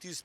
30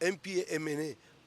MPA MNA,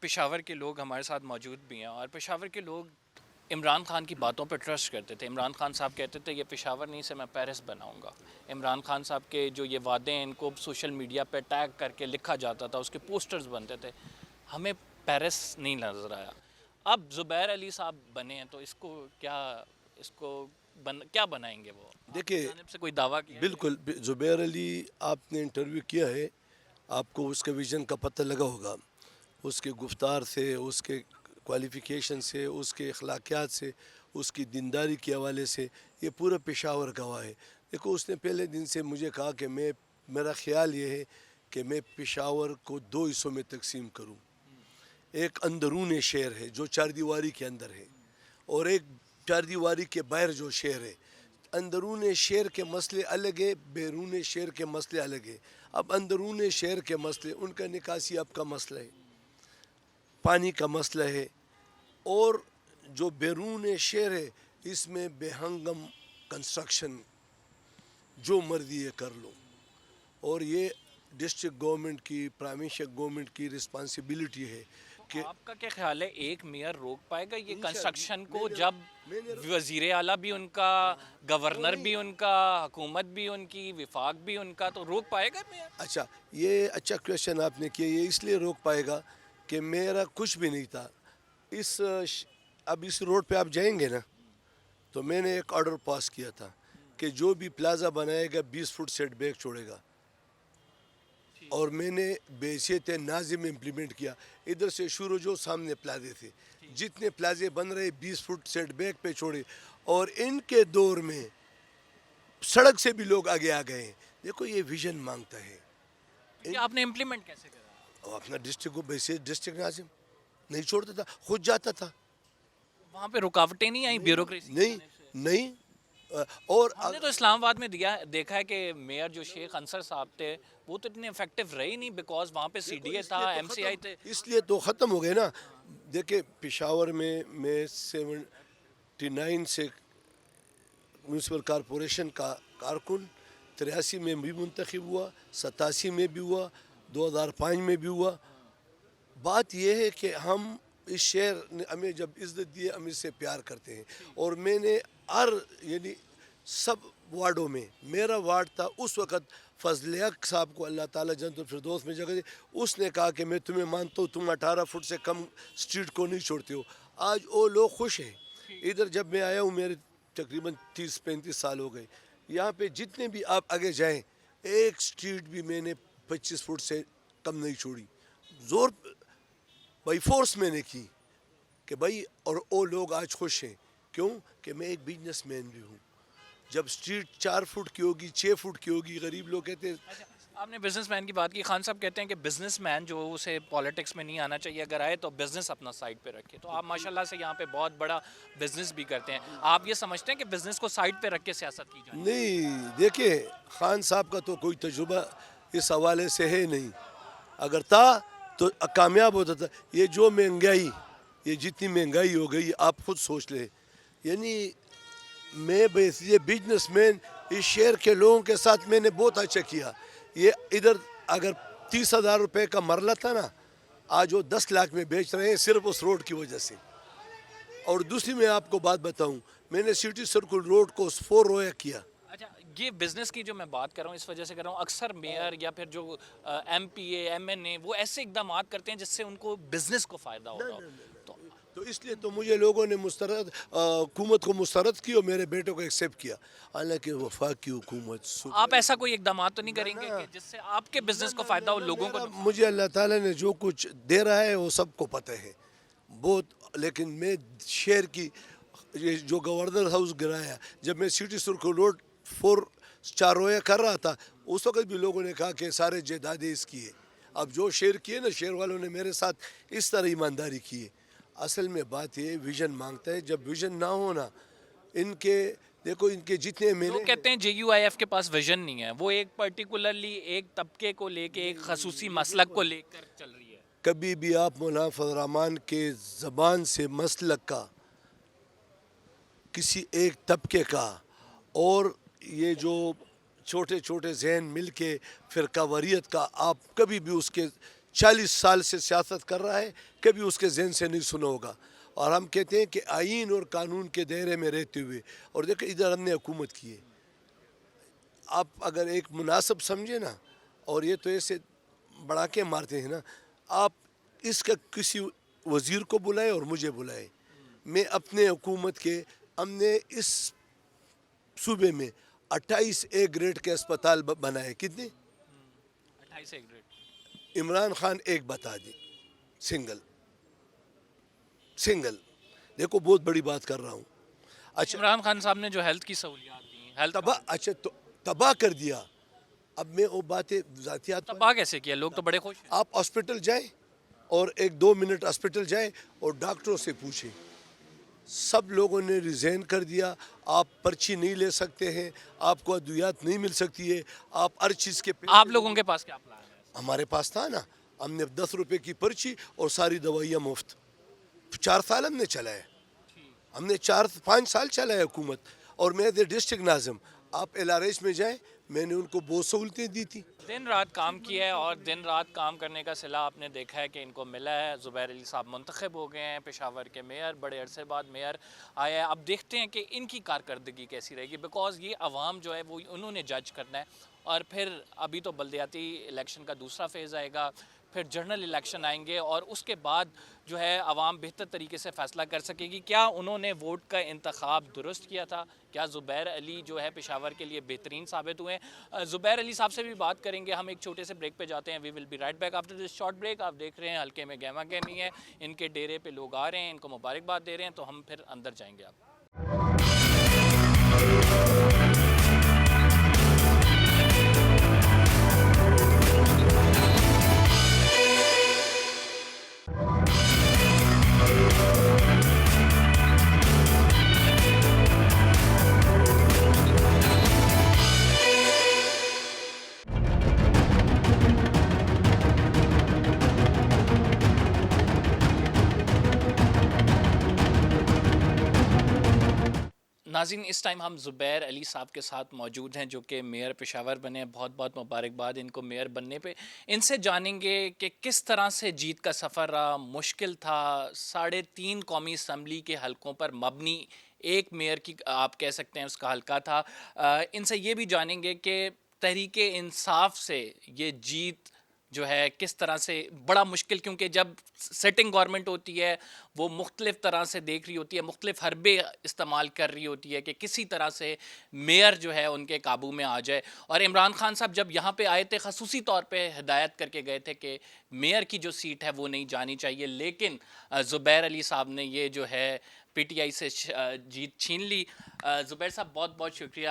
Peshawar کے لوگ ہمارے ساتھ موجود بھی ہیں، اور پشاور کے لوگ عمران خان کی باتوں پہ ٹرسٹ کرتے تھے. عمران خان صاحب کہتے تھے یہ پشاور نہیں سے میں پیرس بناؤں گا. عمران خان صاحب کے جو یہ وعدے ہیں ان کو سوشل میڈیا پہ ٹیگ کر کے لکھا جاتا تھا، اس کے پوسٹرز بنتے تھے. ہمیں پیرس نہیں نظر آیا. اب زبیر علی صاحب بنے ہیں تو اس کو کیا بنائیں گے وہ؟ دیکھیے جانب سے کوئی دعویٰ کیا؟ بالکل زبیر علی آپ نے انٹرویو کیا ہے، آپ کو اس کے ویژن کا پتہ لگا ہوگا، اس کے گفتار سے، اس کے کوالیفیکیشن سے، اس کے اخلاقیات سے، اس کی دینداری کے حوالے سے یہ پورا پشاور گواہ ہے. دیکھو اس نے پہلے دن سے مجھے کہا کہ میرا خیال یہ ہے کہ میں پشاور کو 2 حصوں میں تقسیم کروں. ایک اندرون شہر ہے جو 4 دیواری کے اندر ہے، اور ایک 4 دیواری کے باہر جو شہر ہے. اندرون شہر کے مسئلے الگ ہے، بیرون شہر کے مسئلے الگ ہے. اب اندرون شہر کے مسئلے ان کا نکاسی اب کا مسئلہ ہے، پانی کا مسئلہ ہے، اور جو بیرون شہر ہے اس میں بے ہنگم کنسٹرکشن جو مرضی یہ کر لو، اور یہ ڈسٹرکٹ گورنمنٹ کی، پرائمشر گورنمنٹ کی رسپانسبلٹی ہے کہ آپ کا کیا خیال ہے ایک میئر روک پائے گا یہ کنسٹرکشن کو، جب وزیر اعلیٰ بھی ان کا، گورنر بھی ان کا، حکومت بھی ان کی، وفاق بھی ان کا، تو روک پائے گا میئر؟ اچھا یہ اچھا کویشچن آپ نے کیا. یہ اس لیے روک پائے گا کہ میرا کچھ بھی نہیں تھا. اب اس روڈ پہ آپ جائیں گے نا تو میں نے ایک آرڈر پاس کیا تھا کہ جو بھی پلازا بنائے گا 20 فٹ سیٹ بیک چھوڑے گا، اور میں نے بحیثیت ناظم امپلیمنٹ کیا. ادھر سے شروع جو سامنے پلازے تھے، جتنے پلازے بن رہے 20 فٹ سیٹ بیک پہ چھوڑے، اور ان کے دور میں سڑک سے بھی لوگ آگے آ گئے ہیں. دیکھو یہ ویژن مانگتا ہے. یہ آپ نے امپلیمنٹ کیسے کرا؟ اور اپنا ڈسٹرکٹ کو بحیثیت ڈسٹرکٹ ناظم نہیں چھوڑتا تھا، خود جاتا تھا. وہاں پہ رکاوٹیں نہیں آئیں بیوروکریسی؟ نہیں. اور ہم نے تو اسلام آباد میں دیکھا ہے کہ میئر جو شیخ انصر صاحب تھے وہ تو اتنے افیکٹو رہے نہیں، بیکاز وہاں پہ سی ڈی اے تھا، ایم سی آئی تھے. اس لیے تو ختم ہو گئے نا. دیکھیں پشاور میں 79 سے میونسپل کارپوریشن کا کارکن، 83 میں بھی منتخب ہوا، 87 میں بھی ہوا، 2005 میں بھی ہوا. بات یہ ہے کہ ہم اس شہر نے ہمیں جب عزت دی، ہم اس سے پیار کرتے ہیں. اور میں نے یعنی سب وارڈوں میں، میرا وارڈ تھا اس وقت فضل حق صاحب کو اللہ تعالیٰ جنت الفردوس میں جگہ دے، اس نے کہا کہ میں تمہیں مانتا ہوں، تم 18 فٹ سے کم سٹریٹ کو نہیں چھوڑتے ہو. آج وہ لوگ خوش ہیں. ادھر جب میں آیا ہوں میرے تقریباً 30-35 سال ہو گئے، یہاں پہ جتنے بھی آپ آگے جائیں ایک سٹریٹ بھی میں نے 25 فٹ سے کم نہیں چھوڑی. زور بائی فورس میں نے کی کہ بھائی، اور وہ لوگ آج خوش ہیں. کیوں؟ کہ میں ایک بزنس مین بھی ہوں. جب سٹریٹ 4 فٹ کی ہوگی، 6 فٹ کی ہوگی، غریب لوگ کہتے ہیں. آپ نے بزنس مین کی بات کی. خان صاحب کہتے ہیں کہ بزنس مین جو اسے پالیٹکس میں نہیں آنا چاہیے، اگر آئے تو بزنس اپنا سائڈ پہ رکھے. تو آپ ماشاءاللہ سے یہاں پہ بہت بڑا بزنس بھی کرتے ہیں. آپ یہ سمجھتے ہیں کہ بزنس کو سائڈ پہ رکھ کے سیاست کی جائے؟ نہیں، دیکھیں خان صاحب کا تو کوئی تجربہ اس حوالے سے ہے نہیں. اگر تھا تو کامیاب ہوتا تھا. یہ جو مہنگائی، یہ جتنی مہنگائی ہو گئی آپ خود سوچ لیں. یعنی میں یہ بزنس مین اس شہر کے لوگوں کے ساتھ میں نے بہت اچھا کیا. یہ ادھر اگر 30,000 روپے کا مرلہ تھا نا، آج وہ 10 لاکھ میں بیچ رہے ہیں صرف اس روڈ کی وجہ سے. اور دوسری میں آپ کو بات بتاؤں، میں نے سٹی سرکل روڈ کو 4 رویا کیا. اچھا، یہ بزنس کی جو میں بات کر رہا ہوں اس وجہ سے کر رہا ہوں، اکثر میئر یا پھر جو ایم پی اے، ایم این اے، وہ ایسے اقدامات کرتے ہیں جس سے ان کو بزنس کو فائدہ ہو رہا ہو. تو اس لیے تو مجھے لوگوں نے حکومت کو مسترد کی اور میرے بیٹے کو ایکسیپٹ کیا. حالانکہ وفاق کی حکومت آپ ایسا کوئی اقدامات تو نہیں کریں گے کہ جس سے آپ کے بزنس کو فائدہ ہو، لوگوں کو؟ مجھے اللہ تعالیٰ نے جو کچھ دے رہا ہے وہ سب کو پتہ ہے بہت. لیکن میں شہر کی جو گورنر ہاؤس گرایا، جب میں سٹی سرکل روڈ 4 رویا کر رہا تھا، اس وقت بھی لوگوں نے کہا کہ سارے جائیدادیں اس کی ہے. اب جو شہر کیے نا، شہر والوں نے میرے ساتھ اس طرح ایمانداری کی ہے. اصل میں بات یہ ویژن مانگتا ہے. جب ویژن نہ ہونا، ان کے دیکھو ان کے جتنے میں لوگ کہتے ہیں جے یو آئی ایف کے پاس ویژن نہیں ہے، وہ ایک پرٹیکولرلی ایک طبقے کو لے کے، ایک خصوصی مسلک کو لے کر چل رہی ہے. کبھی بھی آپ مولانا فضل الرحمان کے زبان سے مسلک کا، کسی ایک طبقے کا، اور یہ جو چھوٹے چھوٹے ذہن مل کے فرقہ واریت کا، آپ کبھی بھی اس کے 40 سال سے سیاست کر رہا ہے, کبھی اس کے ذہن سے نہیں سنا ہوگا. اور ہم کہتے ہیں کہ آئین اور قانون کے دائرے میں رہتے ہوئے, اور دیکھیں ادھر ہم نے حکومت کی ہے, آپ اگر ایک مناسب سمجھے نا, اور یہ تو ایسے بڑھا کے مارتے ہیں نا, آپ اس کا کسی وزیر کو بلائے اور مجھے بلائے. میں اپنے حکومت کے, ہم نے اس صوبے میں 28 اے گریڈ کے اسپتال بنائے. کتنے؟ 28 ایک گریڈ. عمران خان ایک بتا دی, سنگل. دیکھو بہت بڑی بات کر رہا ہوں. اچھا عمران خان صاحب نے جو ہیلتھ کی سہولیات دی, ہیلتھ اچھا تباہ کر دیا. اب میں وہ باتیں ذاتیات پر, تباہ کیسے کیا؟ لوگ تو بڑے خوش ہیں. آپ ہاسپٹل جائیں اور 1-2 منٹ ہاسپٹل جائیں اور ڈاکٹروں سے پوچھیں, سب لوگوں نے ریزائن کر دیا. آپ پرچی نہیں لے سکتے ہیں, آپ کو ادویات نہیں مل سکتی ہے, آپ ہر چیز کے آپ لوگوں کے پاس کیا پلان ہے؟ ہمارے پاس تھا نا, ہم نے 10 روپے کی پرچی اور ساری دوائیاں مفت. 4 سال ہم نے چلایا, ہم نے 4-5 سال چلایا حکومت. اور میں ڈسٹرکٹ ناظم, آپ LRH میں جائیں, میں نے ان کو بہت سہولتیں دی تھی. دن رات کام کیا ہے, اور دن رات کام کرنے کا صلہ آپ نے دیکھا ہے کہ ان کو ملا ہے. زبیر علی صاحب منتخب ہو گئے ہیں پشاور کے میئر, بڑے عرصے بعد میئر آیا ہے. اب دیکھتے ہیں کہ ان کی کارکردگی کیسی رہے گی, بیکاز یہ عوام جو ہے وہ انہوں نے جج کرنا ہے. اور پھر ابھی تو بلدیاتی الیکشن کا دوسرا فیز آئے گا, پھر جنرل الیکشن آئیں گے, اور اس کے بعد جو ہے عوام بہتر طریقے سے فیصلہ کر سکے گی کیا انہوں نے ووٹ کا انتخاب درست کیا تھا, کیا زبیر علی جو ہے پشاور کے لیے بہترین ثابت ہوئے ہیں. زبیر علی صاحب سے بھی بات کریں گے. ہم ایک چھوٹے سے بریک پہ جاتے ہیں. We will be right back after this short break. آپ دیکھ رہے ہیں حلقے میں گہما گہمی ہے, ان کے ڈیرے پہ لوگ آ رہے ہیں, ان کو مبارکباد دے رہے ہیں, تو ہم پھر اندر جائیں گے. آپ ناظرین, اس ٹائم ہم زبیر علی صاحب کے ساتھ موجود ہیں جو کہ میئر پشاور بنے. بہت بہت مبارکباد ان کو میئر بننے پہ. ان سے جانیں گے کہ کس طرح سے جیت کا سفر رہا. مشکل تھا, 3.5 قومی اسمبلی کے حلقوں پر مبنی ایک میئر کی آپ کہہ سکتے ہیں اس کا حلقہ تھا. ان سے یہ بھی جانیں گے کہ تحریک انصاف سے یہ جیت جو ہے کس طرح سے, بڑا مشکل, کیونکہ جب سیٹنگ گورنمنٹ ہوتی ہے وہ مختلف طرح سے دیکھ رہی ہوتی ہے, مختلف حربے استعمال کر رہی ہوتی ہے کہ کسی طرح سے میئر جو ہے ان کے قابو میں آ جائے. اور عمران خان صاحب جب یہاں پہ آئے تھے خصوصی طور پہ ہدایت کر کے گئے تھے کہ میئر کی جو سیٹ ہے وہ نہیں جانی چاہیے, لیکن زبیر علی صاحب نے یہ جو ہے PTI سے جیت چھین لی. زبیر صاحب بہت بہت شکریہ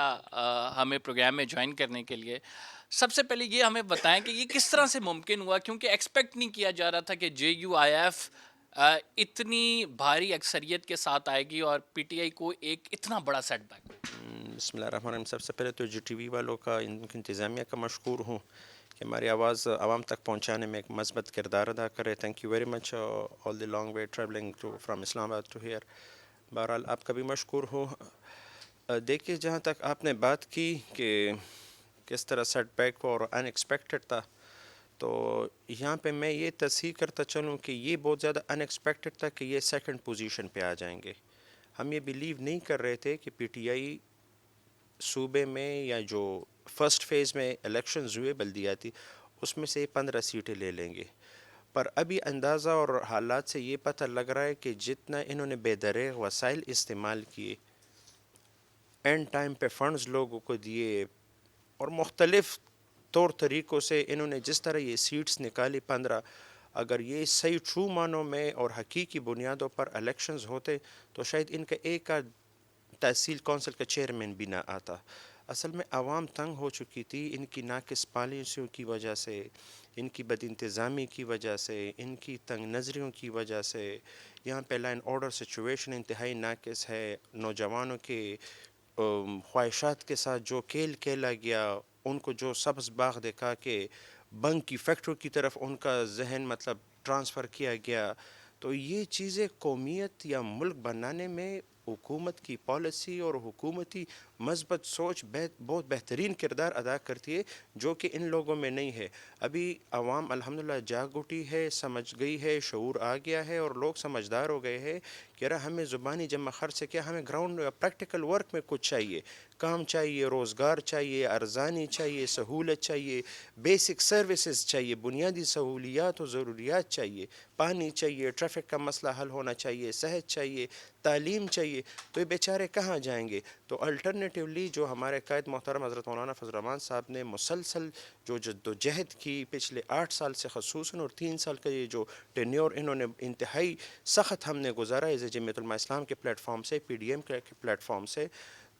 ہمیں پروگرام میں جوائن کرنے کے لیے. سب سے پہلے یہ ہمیں بتائیں کہ یہ کس طرح سے ممکن ہوا, کیونکہ ایکسپیکٹ نہیں کیا جا رہا تھا کہ JUIF اتنی بھاری اکثریت کے ساتھ آئے گی اور PTI کو ایک اتنا بڑا سیٹ بیک. بسم اللہ الرحمن الرحیم. سب سے پہلے تو GTV والوں کا, ان کی انتظامیہ کا مشکور ہوں کہ ہماری آواز عوام تک پہنچانے میں ایک مثبت کردار ادا کرے. Thank you very much all the long way travelling from Islamabad to hair. بہرحال آپ کا بھی مشکور ہوں. دیکھیے, جہاں تک آپ نے بات کی کہ کس طرح سیٹ بیک اور ان ایکسپیکٹڈ تھا, تو یہاں پہ میں یہ تصحیح کرتا چلوں کہ یہ بہت زیادہ ان ایکسپیکٹڈ تھا کہ یہ سیکنڈ پوزیشن پہ آ جائیں گے. ہم یہ بلیو نہیں کر رہے تھے کہ PTI صوبے میں یا جو فرسٹ فیز میں الیکشنز ہوئے بلدیاتی, اس میں سے 15 سیٹیں لے لیں گے. پر ابھی اندازہ اور حالات سے یہ پتہ لگ رہا ہے کہ جتنا انہوں نے بے دریغ وسائل استعمال کیے, اینڈ ٹائم پہ فنڈز لوگوں کو دیے, اور مختلف طور طریقوں سے انہوں نے جس طرح یہ سیٹس نکالی 15, اگر یہ صحیح ٹرو معنوں میں اور حقیقی بنیادوں پر الیکشنز ہوتے تو شاید ان کا ایک تحصیل کونسل کا چیئرمین بھی نہ آتا. اصل میں عوام تنگ ہو چکی تھی ان کی ناقص پالیسیوں کی وجہ سے, ان کی بد انتظامی کی وجہ سے, ان کی تنگ نظریوں کی وجہ سے. یہاں پہ لائن آرڈر سچویشن انتہائی ناقص ہے. نوجوانوں کے خواہشات کے ساتھ جو کھیل کھیلا گیا, ان کو جو سبز باغ دکھا کے بنک کی فیکٹری کی طرف ان کا ذہن مطلب ٹرانسفر کیا گیا, تو یہ چیزیں قومیت یا ملک بنانے میں حکومت کی پالیسی اور حکومتی مثبت سوچ بہت بہترین کردار ادا کرتی ہے جو کہ ان لوگوں میں نہیں ہے. ابھی عوام الحمدللہ جاگ اٹھی ہے, سمجھ گئی ہے, شعور آ گیا ہے اور لوگ سمجھدار ہو گئے ہیں کہ یار ہمیں زبانی جمع خرچ سے کیا, ہمیں گراؤنڈ پریکٹیکل ورک میں کچھ چاہیے, کام چاہیے, روزگار چاہیے, ارزانی چاہیے, سہولت چاہیے, بیسک سروسز چاہیے, بنیادی سہولیات و ضروریات چاہیے, پانی چاہیے, ٹریفک کا مسئلہ حل ہونا چاہیے, صحت چاہیے, تعلیم چاہیے. تو یہ بیچارے کہاں جائیں گے؟ تو الٹرنیٹیولی جو ہمارے قائد محترم حضرت مولانا فضل الرحمان صاحب نے مسلسل جو جد و جہد کی پچھلے 8 سال سے خصوصاً, اور 3 سال کا یہ جو ٹینیور انہوں نے انتہائی سخت ہم نے گزارا ہے جمعیت علماء اسلام کے پلیٹ فارم سے, پی ڈی ایم کے پلیٹ فارم سے,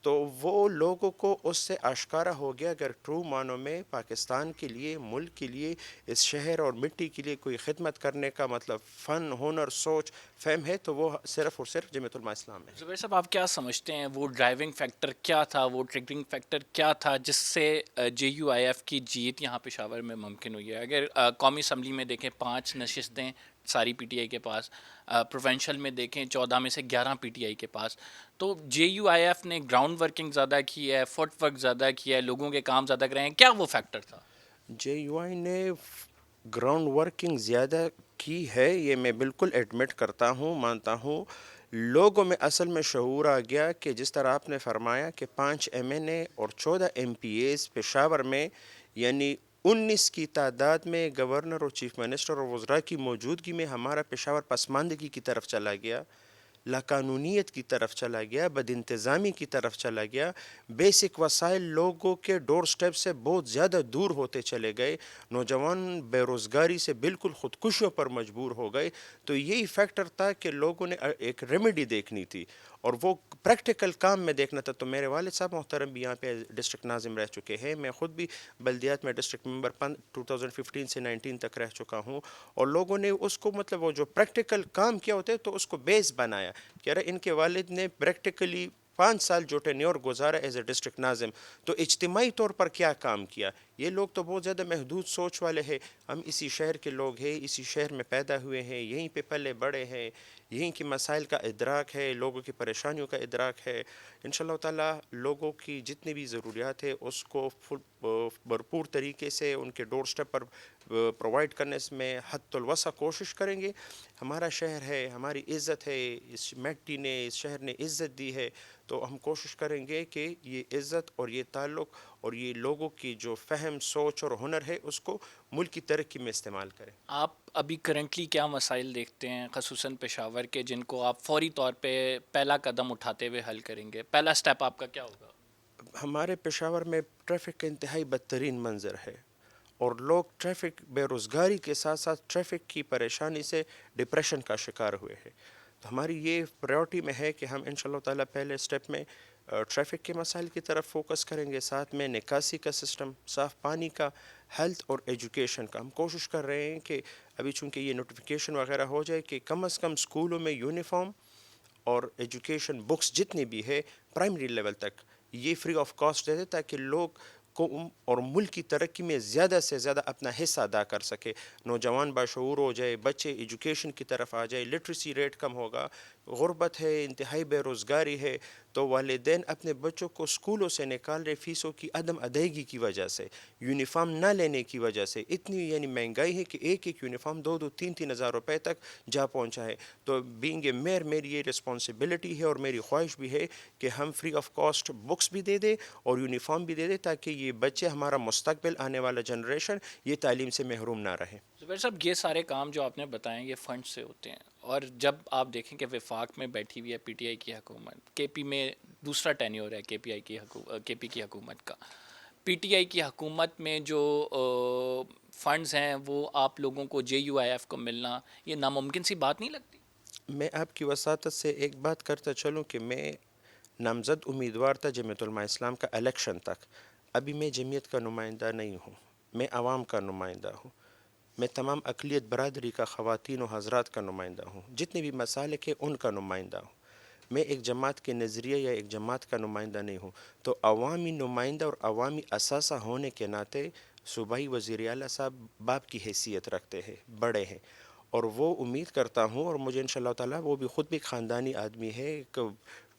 تو وہ لوگوں کو اس سے آشکارا ہو گیا اگر ٹرو معنوں میں پاکستان کے لیے, ملک کے لیے, اس شہر اور مٹی کے لیے کوئی خدمت کرنے کا مطلب فن, ہنر, سوچ, فہم ہے تو وہ صرف اور صرف جمعیت علماء اسلام ہے. زبیر صاحب آپ کیا سمجھتے ہیں وہ ڈرائیونگ فیکٹر کیا تھا, وہ ٹریگرنگ فیکٹر کیا تھا جس سے جے یو آئی ایف کی جیت یہاں پشاور میں ممکن ہوئی ہے؟ اگر قومی اسمبلی میں دیکھیں 5 نشستیں ساری پی ٹی آئی کے پاس, پروونشل میں دیکھیں 14 میں سے 11 پی ٹی آئی کے پاس, تو جے یو آئی ایف نے گراؤنڈ ورکنگ زیادہ کی ہے, فٹ ورک زیادہ کیا ہے, لوگوں کے کام زیادہ کرے ہیں, کیا وہ فیکٹر تھا؟ جے یو آئی نے گراؤنڈ ورکنگ زیادہ کی ہے, یہ میں بالکل ایڈمٹ کرتا ہوں, مانتا ہوں. لوگوں میں اصل میں شعور آ گیا کہ جس طرح آپ نے فرمایا کہ 5 ایم این اے اور 14 ایم پی ایز پشاور میں, یعنی 19 کی تعداد میں گورنر اور چیف منسٹر اور وزراء کی موجودگی میں ہمارا پشاور پسماندگی کی طرف چلا گیا, لاقانونیت کی طرف چلا گیا, بد انتظامی کی طرف چلا گیا, بیسک وسائل لوگوں کے ڈور سٹیپ سے بہت زیادہ دور ہوتے چلے گئے, نوجوان بے روزگاری سے بالکل خودکشیوں پر مجبور ہو گئے. تو یہی فیکٹر تھا کہ لوگوں نے ایک ریمیڈی دیکھنی تھی اور وہ پریکٹیکل کام میں دیکھنا تھا. تو میرے والد صاحب محترم بھی یہاں پہ ڈسٹرکٹ ناظم رہ چکے ہیں, میں خود بھی بلدیات میں ڈسٹرکٹ ممبر 2015 سے 19 تک رہ چکا ہوں, اور لوگوں نے اس کو مطلب وہ جو پریکٹیکل کام کیا ہوتے تو اس کو بیس بنایا کہ ارے ان کے والد نے پریکٹیکلی 5 سال جو ٹینیور گزارا ایز اے ڈسٹرکٹ ناظم, تو اجتماعی طور پر کیا کام کیا. یہ لوگ تو بہت زیادہ محدود سوچ والے ہیں, ہم اسی شہر کے لوگ ہیں, اسی شہر میں پیدا ہوئے ہیں, یہیں پہ پلے بڑے ہیں, یہیں کی مسائل کا ادراک ہے, لوگوں کی پریشانیوں کا ادراک ہے. انشاءاللہ تعالیٰ لوگوں کی جتنی بھی ضروریات ہے اس کو بھرپور طریقے سے ان کے ڈور سٹیپ پر پرووائڈ کرنے میں حد الوسع کوشش کریں گے. ہمارا شہر ہے, ہماری عزت ہے, اس مٹی نے, اس شہر نے عزت دی ہے, تو ہم کوشش کریں گے کہ یہ عزت اور یہ تعلق اور یہ لوگوں کی جو فہم, سوچ اور ہنر ہے اس کو ملک کی ترقی میں استعمال کریں. آپ ابھی کرنٹلی کیا مسائل دیکھتے ہیں خصوصاً پشاور کے جن کو آپ فوری طور پہ پہلا قدم اٹھاتے ہوئے حل کریں گے؟ پہلا سٹیپ آپ کا کیا ہوگا؟ ہمارے پشاور میں ٹریفک کا انتہائی بدترین منظر ہے, اور لوگ ٹریفک, بے روزگاری کے ساتھ ساتھ ٹریفک کی پریشانی سے ڈپریشن کا شکار ہوئے ہیں. تو ہماری یہ پریورٹی میں ہے کہ ہم انشاءاللہ تعالیٰ پہلے سٹیپ میں ٹریفک کے مسائل کی طرف فوکس کریں گے, ساتھ میں نکاسی کا سسٹم, صاف پانی کا, ہیلتھ اور ایجوکیشن کا. ہم کوشش کر رہے ہیں کہ ابھی چونکہ یہ نوٹیفیکیشن وغیرہ ہو جائے کہ کم از کم اسکولوں میں یونیفارم اور ایجوکیشن بکس جتنی بھی ہے پرائمری لیول تک یہ فری آف کاسٹ دے دے, تاکہ لوگ کو اور ملک کی ترقی میں زیادہ سے زیادہ اپنا حصہ ادا کر سکے. نوجوان باشعور ہو جائے, بچے ایجوکیشن کی طرف آ جائے, لٹریسی ریٹ کم ہوگا, غربت ہے, انتہائی بے روزگاری ہے, تو والدین اپنے بچوں کو اسکولوں سے نکال رہے فیسوں کی عدم ادائیگی کی وجہ سے, یونیفارم نہ لینے کی وجہ سے. اتنی یعنی مہنگائی ہے کہ ایک یونیفارم 2-3 ہزار روپے تک جا پہنچا ہے. تو بینگ اے میئر میری یہ رسپانسبلٹی ہے اور میری خواہش بھی ہے کہ ہم فری آف کاسٹ بکس بھی دے دیں اور یونیفارم بھی دے دیں, تاکہ یہ بچے, ہمارا مستقبل, آنے والا جنریشن یہ تعلیم سے محروم نہ رہے. زبیر صاحب یہ سارے کام جو آپ نے بتائے یہ فنڈ سے ہوتے ہیں, اور جب آپ دیکھیں کہ وفاق میں بیٹھی ہوئی ہے پی ٹی آئی کی حکومت, کے پی میں دوسرا ٹینیور ہے کے پی کی حکومت کا, پی ٹی آئی کی حکومت میں جو فنڈز ہیں وہ آپ لوگوں کو جے یو آئی ایف کو ملنا یہ ناممکن سی بات نہیں لگتی؟ میں آپ کی وساطت سے ایک بات کرتا چلوں کہ میں نامزد امیدوار تھا جمعیت علماء اسلام کا الیکشن تک. ابھی میں جمعیت کا نمائندہ نہیں ہوں, میں عوام کا نمائندہ ہوں, میں تمام اقلیت برادری کا, خواتین و حضرات کا نمائندہ ہوں, جتنے بھی مسالک ہیں ان کا نمائندہ ہوں. میں ایک جماعت کے نظریے یا ایک جماعت کا نمائندہ نہیں ہوں. تو عوامی نمائندہ اور عوامی اثاثہ ہونے کے ناطے صوبائی وزیر اعلیٰ صاحب باپ کی حیثیت رکھتے ہیں, بڑے ہیں, اور وہ امید کرتا ہوں, اور مجھے انشاءاللہ تعالیٰ وہ بھی خود بھی خاندانی آدمی ہے, کہ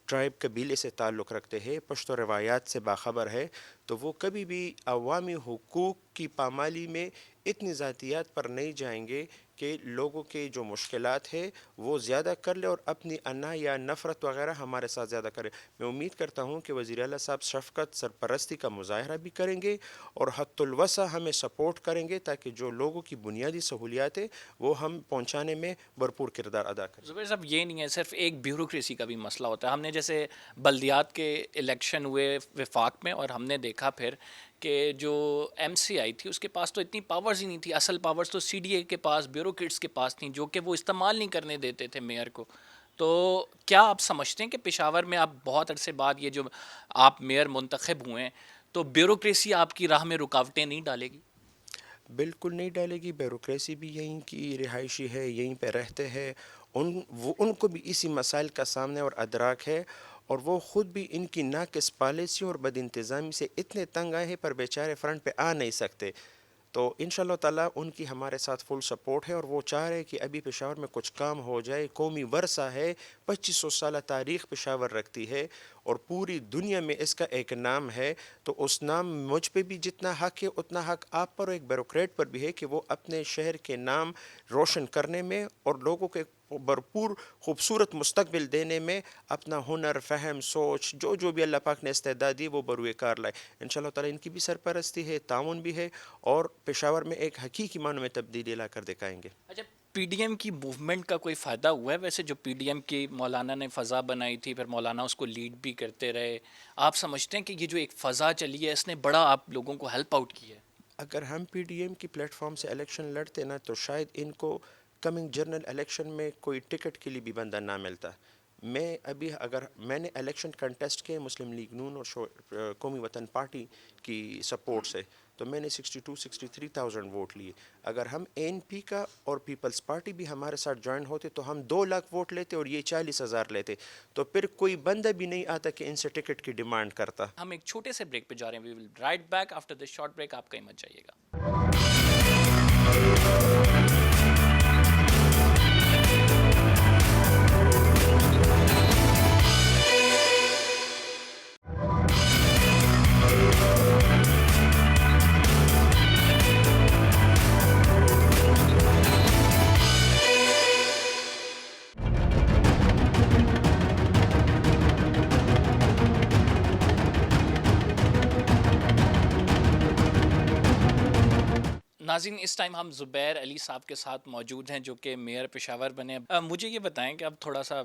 ٹرائب قبیلے سے تعلق رکھتے ہیں، پشتو روایات سے باخبر ہے، تو وہ کبھی بھی عوامی حقوق کی پامالی میں اتنی ذاتیات پر نہیں جائیں گے کہ لوگوں کے جو مشکلات ہے وہ زیادہ کر لے اور اپنی انا یا نفرت وغیرہ ہمارے ساتھ زیادہ کرے. میں امید کرتا ہوں کہ وزیر اعلیٰ صاحب شفقت سرپرستی کا مظاہرہ بھی کریں گے اور حد الوسع ہمیں سپورٹ کریں گے تاکہ جو لوگوں کی بنیادی سہولیات ہیں وہ ہم پہنچانے میں بھرپور کردار ادا کریں. زبیر صاحب یہ نہیں ہے صرف ایک بیوروکریسی کا بھی مسئلہ ہوتا ہے. ہم نے جیسے بلدیات کے الیکشن ہوئے وفاق میں اور ہم نے دیکھا پھر کہ جو ایم سی آئی تھی اس کے پاس تو اتنی پاورز ہی نہیں تھی. اصل پاورز تو سی ڈی اے کے پاس بیوروکریٹس کے پاس تھیں جو کہ وہ استعمال نہیں کرنے دیتے تھے میئر کو. تو کیا آپ سمجھتے ہیں کہ پشاور میں آپ بہت عرصے بعد یہ جو آپ میئر منتخب ہوئے ہیں تو بیوروکریسی آپ کی راہ میں رکاوٹیں نہیں ڈالے گی؟ بالکل نہیں ڈالے گی. بیوروکریسی بھی یہیں کی رہائشی ہے، یہیں پہ رہتے ہیں، ان کو بھی اسی مسائل کا سامنے اور ادراک ہے، اور وہ خود بھی ان کی ناقص پالیسیوں اور بد انتظامی سے اتنے تنگ آئے ہیں پر بیچارے فرنٹ پہ آ نہیں سکتے. تو انشاءاللہ تعالیٰ ان کی ہمارے ساتھ فل سپورٹ ہے، اور وہ چاہ رہے کہ ابھی پشاور میں کچھ کام ہو جائے. قومی ورثہ ہے، 2500 سالہ تاریخ پشاور رکھتی ہے اور پوری دنیا میں اس کا ایک نام ہے. تو اس نام مجھ پہ بھی جتنا حق ہے اتنا حق آپ پر اور ایک بیوروکریٹ پر بھی ہے کہ وہ اپنے شہر کے نام روشن کرنے میں اور لوگوں کے بھرپور خوبصورت مستقبل دینے میں اپنا ہنر، فہم، سوچ جو بھی اللہ پاک نے استعداد دی وہ بروئے کار لائے. انشاءاللہ تعالیٰ ان کی بھی سرپرستی ہے، تعاون بھی ہے، اور پشاور میں ایک حقیقی معنوں میں تبدیلی لا کر دکھائیں گے. اچھا، پی ڈی ایم کی موومنٹ کا کوئی فائدہ ہوا ہے؟ ویسے جو پی ڈی ایم کی مولانا نے فضا بنائی تھی، پھر مولانا اس کو لیڈ بھی کرتے رہے، آپ سمجھتے ہیں کہ یہ جو ایک فضا چلی ہے اس نے بڑا آپ لوگوں کو ہیلپ آؤٹ کیا ہے؟ اگر ہم پی ڈی ایم کی پلیٹ فارم سے الیکشن لڑتے نا تو شاید ان کو کمنگ جنرل الیکشن میں کوئی ٹکٹ کے لیے بھی بندہ نہ ملتا. اگر میں نے الیکشن کنٹیسٹ کیے مسلم لیگ نون اور قومی وطن پارٹی کی سپورٹ سے، تو میں نے 63,000 ووٹ لیے. اگر ہم این پی کا اور پیپلز پارٹی بھی ہمارے ساتھ جوائن ہوتے تو ہم 2 لاکھ ووٹ لیتے اور یہ 40,000 لیتے. تو پھر کوئی بندہ بھی نہیں آتا کہ ان سے ٹکٹ کی ڈیمانڈ کرتا. ہم ایک چھوٹے سے بریک پہ جا رہے ہیں. We will right back after this short break. آپ کہیں مت جائیے گا. ناظرین، اس ٹائم ہم زبیر علی صاحب کے ساتھ موجود ہیں جو کہ میئر پشاور بنے. مجھے یہ بتائیں کہ اب تھوڑا سا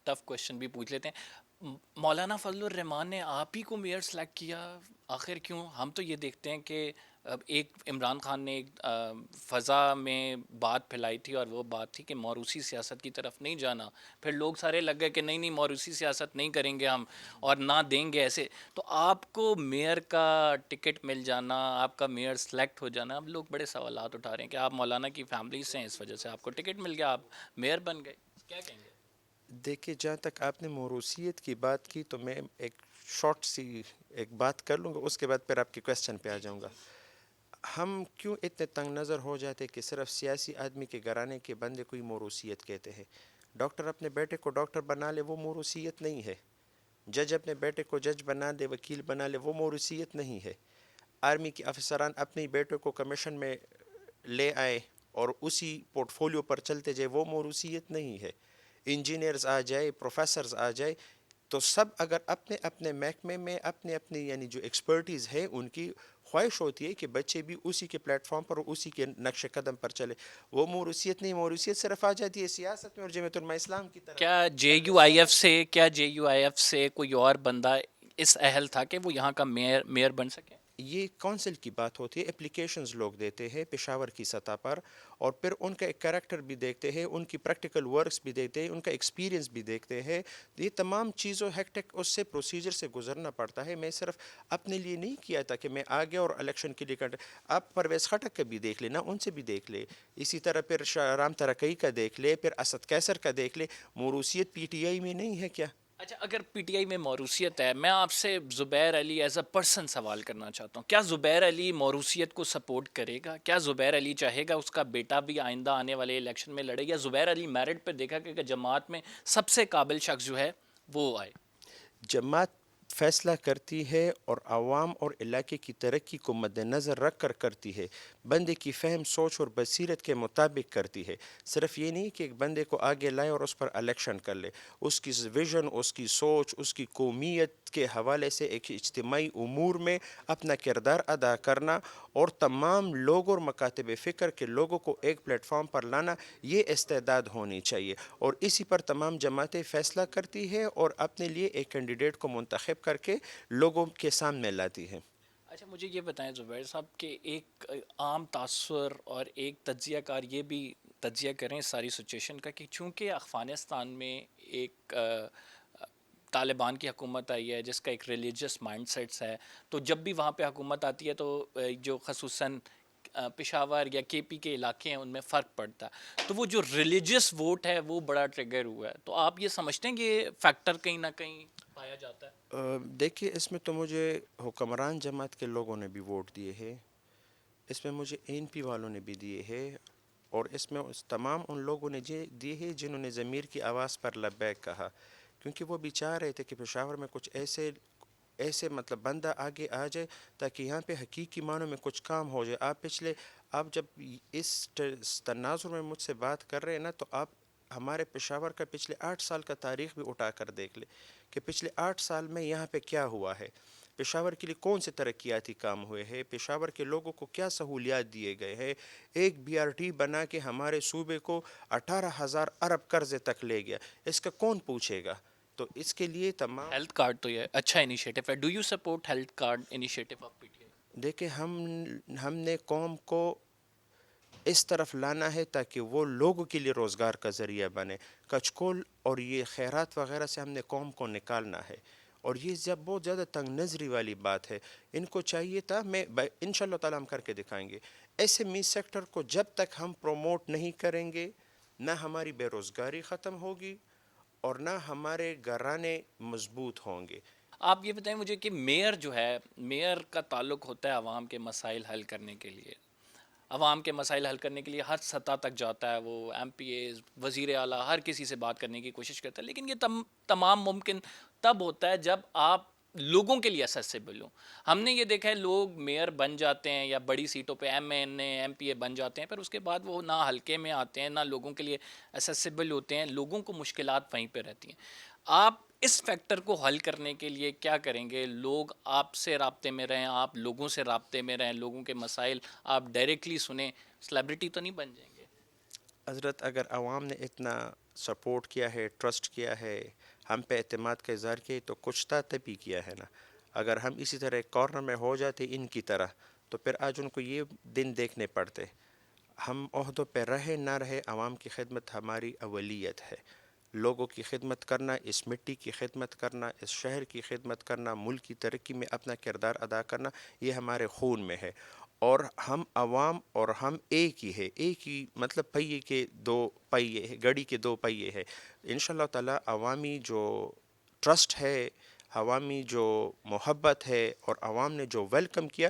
ٹف کوشچن بھی پوچھ لیتے ہیں. مولانا فضل الرحمان نے آپ ہی کو میئر سلیکٹ کیا، آخر کیوں؟ ہم تو یہ دیکھتے ہیں کہ ایک عمران خان نے ایک فضا میں بات پھیلائی تھی اور وہ بات تھی کہ موروثی سیاست کی طرف نہیں جانا. پھر لوگ سارے لگ گئے کہ نہیں موروثی سیاست نہیں کریں گے ہم اور نہ دیں گے ایسے. تو آپ کو میئر کا ٹکٹ مل جانا، آپ کا میئر سلیکٹ ہو جانا، اب لوگ بڑے سوالات اٹھا رہے ہیں کہ آپ مولانا کی فیملی سے ہیں، اس وجہ سے آپ کو ٹکٹ مل گیا، آپ میئر بن گئے. کیا کہیں گے؟ دیکھیں، جہاں تک آپ نے موروثیت کی بات کی تو میں ایک شارٹ سی ایک بات کر لوں گا، اس کے بعد پھر آپ کے کویسچن پہ آ جاؤں گا. ہم کیوں اتنے تنگ نظر ہو جاتے کہ صرف سیاسی آدمی کے گھرانے کے بندے کوئی موروثیت کہتے ہیں؟ ڈاکٹر اپنے بیٹے کو ڈاکٹر بنا لے وہ موروثیت نہیں ہے. جج اپنے بیٹے کو جج بنا دے، وکیل بنا لے، وہ موروثیت نہیں ہے. آرمی کے افسران اپنے بیٹے کو کمیشن میں لے آئے اور اسی پورٹ فولیو پر چلتے جائے، وہ موروثیت نہیں ہے. انجینئرز آ جائے، پروفیسرز آ جائے، تو سب اگر اپنے اپنے محکمے میں اپنی یعنی جو ایکسپرٹیز ہے ان کی خواہش ہوتی ہے کہ بچے بھی اسی کے پلیٹ فارم پر اور اسی کے نقش قدم پر چلے، وہ موروثیت نہیں. موروثیت صرف آ جاتی ہے سیاست میں اور جمعیت علماء اسلام کی طرف. کیا جے یو آئی ایف سے کوئی اور بندہ اس اہل تھا کہ وہ یہاں کا میئر بن سکے؟ یہ کونسل کی بات ہوتی ہے. اپلیکیشنز لوگ دیتے ہیں پشاور کی سطح پر، اور پھر ان کا ایک کریکٹر بھی دیکھتے ہیں، ان کی پریکٹیکل ورکس بھی دیکھتے ہیں، ان کا ایکسپیرینس بھی دیکھتے ہیں. یہ تمام چیزوں ہیکٹک اس سے پروسیجر سے گزرنا پڑتا ہے. میں صرف اپنے لیے نہیں کیا تھا کہ میں آگے اور الیکشن کے لیے آپ پرویز خٹک کا بھی دیکھ لے نا، ان سے بھی دیکھ لے. اسی طرح پھر رام ترکئی کا دیکھ لے، پھر اسد کیسر کا دیکھ لے. موروثیت پی ٹی آئی میں نہیں ہے کیا؟ اچھا، اگر پی ٹی آئی میں موروثیت ہے، میں آپ سے زبیر علی ایز اے پرسن سوال کرنا چاہتا ہوں. کیا زبیر علی موروثیت کو سپورٹ کرے گا؟ کیا زبیر علی چاہے گا اس کا بیٹا بھی آئندہ آنے والے الیکشن میں لڑے، یا زبیر علی میرٹ پہ دیکھا کہ جماعت میں سب سے قابل شخص جو ہے وہ آئے؟ جماعت فیصلہ کرتی ہے اور عوام اور علاقے کی ترقی کو مد نظر رکھ کر کرتی ہے، بندے کی فہم سوچ اور بصیرت کے مطابق کرتی ہے. صرف یہ نہیں کہ ایک بندے کو آگے لائے اور اس پر الیکشن کر لے، اس کی ویژن، اس کی سوچ، اس کی قومیت کے حوالے سے ایک اجتماعی امور میں اپنا کردار ادا کرنا اور تمام لوگ اور مکاتب فکر کے لوگوں کو ایک پلیٹ فارم پر لانا، یہ استعداد ہونی چاہیے. اور اسی پر تمام جماعتیں فیصلہ کرتی ہے اور اپنے لیے ایک کینڈیڈیٹ کو منتخب کر کے لوگوں کے سامنے لاتی ہے. اچھا مجھے یہ بتائیں زبیر صاحب کہ ایک عام تاثر اور ایک تجزیہ کار یہ بھی تجزیہ کریں اس ساری سچویشن کا کہ چونکہ افغانستان میں ایک طالبان کی حکومت آئی ہے جس کا ایک ریلیجس مائنڈ سیٹس ہے، تو جب بھی وہاں پہ حکومت آتی ہے تو جو خصوصاً پشاور یا کے پی کے علاقے ہیں ان میں فرق پڑتا ہے، تو وہ جو ریلیجس ووٹ ہے وہ بڑا ٹریگر ہوا ہے. تو آپ یہ سمجھتے ہیں کہ یہ فیکٹر کہیں نہ کہیں پایا جاتا ہے؟ دیکھیے اس میں تو مجھے حکمران جماعت کے لوگوں نے بھی ووٹ دیے ہیں، اس میں مجھے این پی والوں نے بھی دیے ہیں، اور اس میں تمام ان لوگوں نے دیے ہیں جنہوں نے ضمیر کی آواز پر لبیک کہا، کیونکہ وہ بھی چاہ رہے تھے کہ پشاور میں کچھ ایسے مطلب بندہ آگے آ جائے تاکہ یہاں پہ حقیقی معنوں میں کچھ کام ہو جائے. آپ جب اس تناظر میں مجھ سے بات کر رہے ہیں نا، تو آپ ہمارے پشاور کا پچھلے 8 سال کا تاریخ بھی اٹھا کر دیکھ لیں کہ پچھلے 8 سال میں یہاں پہ کیا ہوا ہے، پشاور کے لیے کون سے ترقیاتی کام ہوئے ہیں، پشاور کے لوگوں کو کیا سہولیات دیے گئے ہیں. ایک بی آر ٹی بنا کے ہمارے صوبے کو 18,000 ارب قرضے تک لے گیا، اس کا کون پوچھے گا؟ تو اس کے لیے تمام ہیلتھ کارڈ تو یہ اچھا انیشیٹو ہے. Do you support health card initiative of P T I? دیکھیں ہم نے قوم کو اس طرف لانا ہے تاکہ وہ لوگوں کے لیے روزگار کا ذریعہ بنے. کچکول اور یہ خیرات وغیرہ سے ہم نے قوم کو نکالنا ہے، اور یہ جب بہت زیادہ تنگ نظری والی بات ہے. ان کو چاہیے تھا، میں ان شاء اللہ تعالیٰ ہم کر کے دکھائیں گے، ایسے می سیکٹر کو جب تک ہم پروموٹ نہیں کریں گے نہ ہماری بے روزگاری ختم ہوگی اور نہ ہمارے گھرانے مضبوط ہوں گے. آپ یہ بتائیں مجھے کہ میئر جو ہے، میئر کا تعلق ہوتا ہے عوام کے مسائل حل کرنے کے لیے. عوام کے مسائل حل کرنے کے لیے ہر سطح تک جاتا ہے، وہ ایم پی ایز، وزیر اعلیٰ، ہر کسی سے بات کرنے کی کوشش کرتا ہے. لیکن یہ تمام ممکن تب ہوتا ہے جب آپ لوگوں کے لیے اسیسیبل ہوں. ہم نے یہ دیکھا ہے لوگ میئر بن جاتے ہیں یا بڑی سیٹوں پہ M N A M P A بن جاتے ہیں، پھر اس کے بعد وہ نہ حلقے میں آتے ہیں نہ لوگوں کے لیے اسیسیبل ہوتے ہیں، لوگوں کو مشکلات وہیں پہ رہتی ہیں. آپ اس فیکٹر کو حل کرنے کے لیے کیا کریں گے؟ لوگ آپ سے رابطے میں رہیں، آپ لوگوں سے رابطے میں رہیں، لوگوں کے مسائل آپ ڈائریکٹلی سنیں. سیلیبریٹی تو نہیں بن جائیں گے. حضرت اگر عوام نے اتنا سپورٹ کیا ہے، ٹرسٹ کیا ہے، ہم پہ اعتماد کا اظہار کیا، تو کچھ تھا تبھی کیا ہے نا. اگر ہم اسی طرح ایک کارنر میں ہو جاتے ان کی طرح تو پھر آج ان کو یہ دن دیکھنے پڑتے. ہم عہدوں پہ رہے نہ رہے، عوام کی خدمت ہماری اولیت ہے. لوگوں کی خدمت کرنا، اس مٹی کی خدمت کرنا، اس شہر کی خدمت کرنا، ملک کی ترقی میں اپنا کردار ادا کرنا، یہ ہمارے خون میں ہے. اور ہم عوام اور ہم ایک ہی ہے، ایک ہی مطلب پہیے کے دو پہیے ہے، گڑی کے دو پہیے ہے. انشاءاللہ تعالی عوامی جو ٹرسٹ ہے، عوامی جو محبت ہے اور عوام نے جو ویلکم کیا،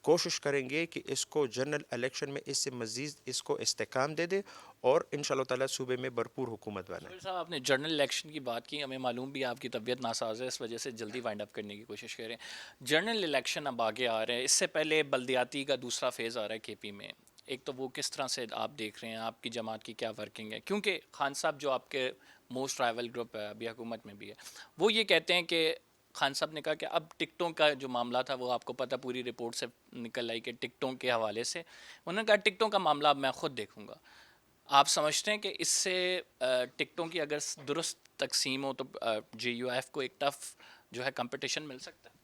کوشش کریں گے کہ اس کو جنرل الیکشن میں اس سے مزید اس کو استحکام دے دے اور انشاءاللہ تعالی صوبے میں بھرپور حکومت بنائے. صاحب آپ نے جنرل الیکشن کی بات کی، ہمیں معلوم بھی آپ کی طبیعت ناساز ہے، اس وجہ سے جلدی وائنڈ اپ کرنے کی کوشش کریں. جنرل الیکشن اب آگے آ رہے ہیں، اس سے پہلے بلدیاتی کا دوسرا فیز آ رہا ہے کے پی میں. ایک تو وہ کس طرح سے آپ دیکھ رہے ہیں، آپ کی جماعت کی کیا ورکنگ ہے؟ کیونکہ خان صاحب جو آپ کے موسٹ رائیول گروپ ہے، ابھی حکومت میں بھی ہے، وہ یہ کہتے ہیں کہ خان صاحب نے کہا کہ اب ٹکٹوں کا جو معاملہ تھا وہ آپ کو پتہ پوری رپورٹ سے نکل آئی کہ ٹکٹوں کے حوالے سے انہوں نے کہا ٹکٹوں کا معاملہ اب میں خود دیکھوں گا. آپ سمجھتے ہیں کہ اس سے ٹکٹوں کی اگر درست تقسیم ہو تو جے یو ایف کو ایک ٹف جو ہے کمپٹیشن مل سکتا ہے؟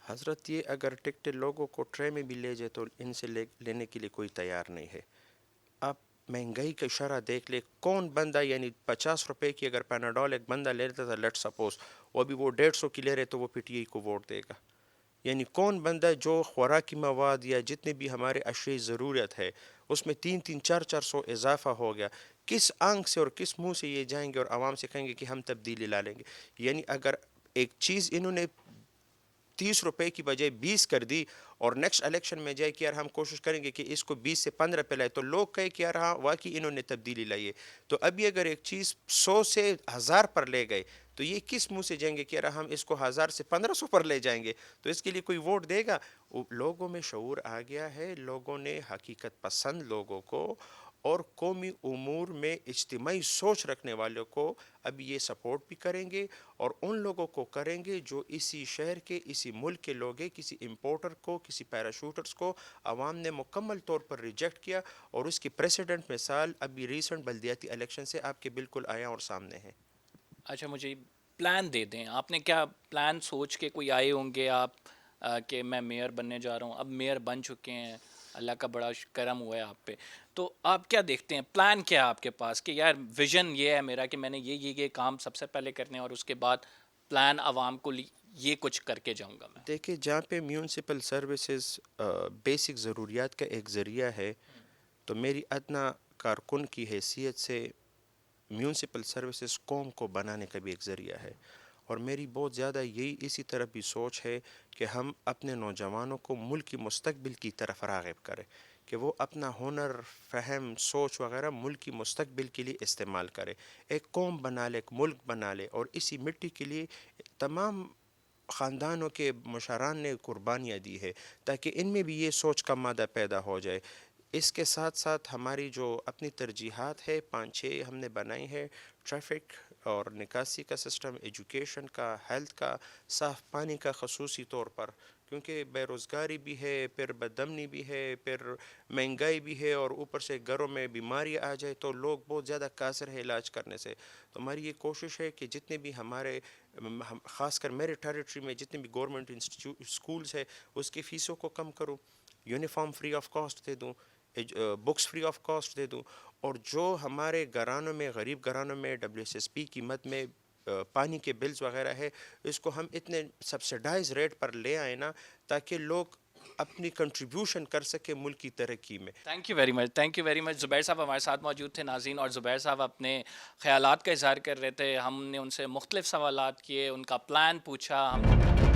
حضرت یہ اگر ٹکٹ لوگوں کو ٹرے میں بھی لے جائے تو ان سے لینے کے لیے کوئی تیار نہیں ہے. آپ مہنگائی کا شرح دیکھ لے، کون بندہ یعنی 50 روپے کی اگر پیناڈول ایک بندہ لے لیتا تھا، لیٹ سپوز وہ ابھی وہ 150 کی لے رہے تو وہ پی ٹی آئی کو ووٹ دے گا. یعنی کون بندہ جو خوراکی مواد یا جتنے بھی ہمارے اشیاء ضرورت ہے اس میں 300-400 اضافہ ہو گیا، کس آنکھ سے اور کس منہ سے یہ جائیں گے اور عوام سے کہیں گے کہ ہم تبدیلی لا لیں گے؟ یعنی اگر ایک چیز انہوں نے 30 روپے کی بجائے 20 کر دی اور نیکسٹ الیکشن میں جائے کہ یار ہم کوشش کریں گے کہ اس کو 20 سے 15 پہ لائے، تو لوگ کہے کہ یار ہاں واقعی انہوں نے تبدیلی لائی ہے. تو ابھی اگر ایک چیز 100 سے 1000 پر لے گئے تو یہ کس منہ سے جائیں گے کہ ہم اس کو 1000 سے 1500 پر لے جائیں گے؟ تو اس کے لیے کوئی ووٹ دے گا؟ لوگوں میں شعور آ گیا ہے، لوگوں نے حقیقت پسند لوگوں کو اور قومی امور میں اجتماعی سوچ رکھنے والوں کو اب یہ سپورٹ بھی کریں گے، اور ان لوگوں کو کریں گے جو اسی شہر کے، اسی ملک کے لوگ ہیں۔ کسی امپورٹر کو، کسی پیراشوٹرز کو عوام نے مکمل طور پر ریجیکٹ کیا، اور اس کی پریسیڈنٹ مثال ابھی ریسنٹ بلدیاتی الیکشن سے آپ کے بالکل آیا اور سامنے ہے۔ اچھا مجھے پلان دے دیں، آپ نے کیا پلان سوچ کے کوئی آئے ہوں گے آپ کہ میں میئر بننے جا رہا ہوں، اب میئر بن چکے ہیں، اللہ کا بڑا کرم ہوا ہے آپ پہ، تو آپ کیا دیکھتے ہیں، پلان کیا ہے آپ کے پاس کہ یار ویژن یہ ہے میرا کہ میں نے یہ کام سب سے پہلے کرنے ہیں اور اس کے بعد پلان عوام کو یہ کچھ کر کے جاؤں گا میں؟ دیکھیں، جہاں پہ میونسپل سروسز بیسک ضروریات کا ایک ذریعہ ہے، تو میری ادنا کارکن کی حیثیت سے میونسپل سروسز قوم کو بنانے کا بھی ایک ذریعہ ہے، اور میری بہت زیادہ یہی اسی طرح بھی سوچ ہے کہ ہم اپنے نوجوانوں کو ملک کی مستقبل کی طرف راغب کریں، کہ وہ اپنا ہنر، فہم، سوچ وغیرہ ملک کی مستقبل کے لیے استعمال کرے، ایک قوم بنا لے، ایک ملک بنا لے، اور اسی مٹی کے لیے تمام خاندانوں کے مشران نے قربانیاں دی ہے، تاکہ ان میں بھی یہ سوچ کا مادہ پیدا ہو جائے۔ اس کے ساتھ ساتھ ہماری جو اپنی ترجیحات ہے 5-6 ہم نے بنائی ہے، ٹریفک اور نکاسی کا سسٹم، ایجوکیشن کا، ہیلتھ کا، صاف پانی کا، خصوصی طور پر کیونکہ بے روزگاری بھی ہے، پھر بدامنی بھی ہے، پھر مہنگائی بھی ہے، اور اوپر سے گھروں میں بیماری آ جائے تو لوگ بہت زیادہ قاصر ہے علاج کرنے سے۔ تو ہماری یہ کوشش ہے کہ جتنے بھی ہمارے خاص کر میرے ٹیریٹری میں جتنے بھی گورنمنٹ اسکولز ہے اس کی فیسوں کو کم کروں، یونیفارم فری آف کاسٹ دے دوں، بکس فری آف کاسٹ دے دوں، اور جو ہمارے گھرانوں میں، غریب گھرانوں میں WSSP کی مد میں پانی کے بلز وغیرہ ہے، اس کو ہم اتنے سبسڈائز ریٹ پر لے آئیں نا، تاکہ لوگ اپنی کنٹریبیوشن کر سکے ملک کی ترقی میں۔ Thank you very much, thank you very much. Zubair صاحب ہمارے ساتھ موجود تھے ناظرین، اور زبیر صاحب اپنے خیالات کا اظہار کر رہے تھے، ہم نے ان سے مختلف سوالات کیے، ان کا پلان پوچھا، ہم